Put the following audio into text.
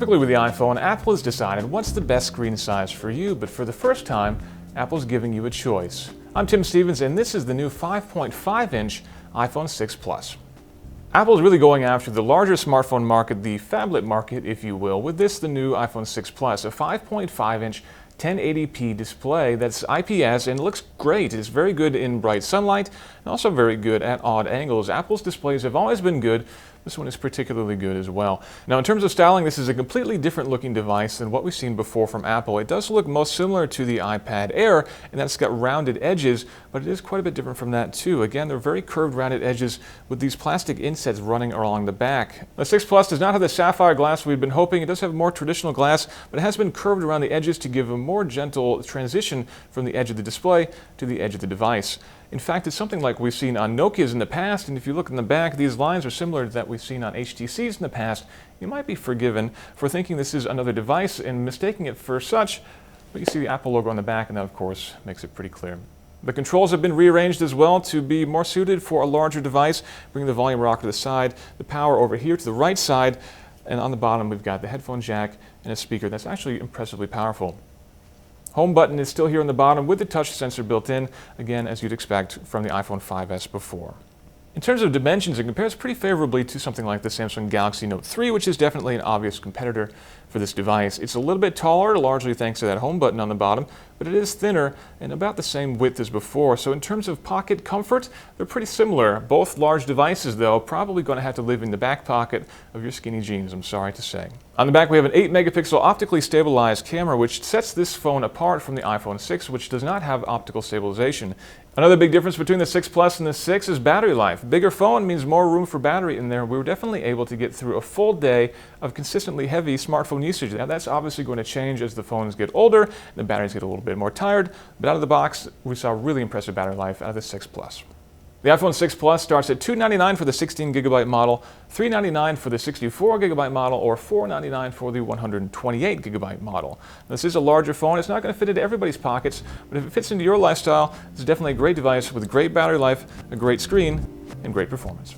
Typically with the iPhone, Apple has decided what's the best screen size for you, but for the first time, Apple's giving you a choice. I'm Tim Stevens, and this is the new 5.5-inch iPhone 6 Plus. Apple's really going after the larger smartphone market, the phablet market, if you will, with the new iPhone 6 Plus, a 5.5-inch 1080p display that's IPS and looks great. It's very good in bright sunlight and also very good at odd angles. Apple's displays have always been good. This one is particularly good as well. Now, in terms of styling, this is a completely different looking device than what we've seen before from Apple. It does look most similar to the iPad Air in that it's got rounded edges, but it is quite a bit different from that too. Again, they're very curved rounded edges with these plastic insets running along the back. The 6 Plus does not have the sapphire glass we've been hoping. It does have more traditional glass, but it has been curved around the edges to give a more gentle transition from the edge of the display to the edge of the device. In fact, it's something like we've seen on Nokia's in the past, and if you look in the back, these lines are similar to that we've seen on HTC's in the past. You might be forgiven for thinking this is another device and mistaking it for such, but you see the Apple logo on the back, and that, of course, makes it pretty clear. The controls have been rearranged as well to be more suited for a larger device, bringing the volume rocker to the side, the power over here to the right side, and on the bottom we've got the headphone jack and a speaker that's actually impressively powerful. Home button is still here on the bottom with the touch sensor built in, again as you'd expect from the iPhone 5S before. In terms of dimensions, it compares pretty favorably to something like the Samsung Galaxy Note 3, which is definitely an obvious competitor for this device. It's a little bit taller, largely thanks to that home button on the bottom, but it is thinner and about the same width as before. So in terms of pocket comfort, they're pretty similar. Both large devices, though, probably going to have to live in the back pocket of your skinny jeans, I'm sorry to say. On the back, we have an 8-megapixel optically stabilized camera, which sets this phone apart from the iPhone 6, which does not have optical stabilization. Another big difference between the 6 Plus and the 6 is battery life. Bigger phone means more room for battery in there. We were definitely able to get through a full day of consistently heavy smartphone usage. Now that's obviously going to change as the phones get older and the batteries get a little bit more tired, but out of the box we saw really impressive battery life out of the 6 Plus. The iPhone 6 Plus starts at $299 for the 16GB model, $399 for the 64GB model, or $499 for the 128GB model. This is a larger phone. It's not going to fit into everybody's pockets, but if it fits into your lifestyle, it's definitely a great device with great battery life, a great screen, and great performance.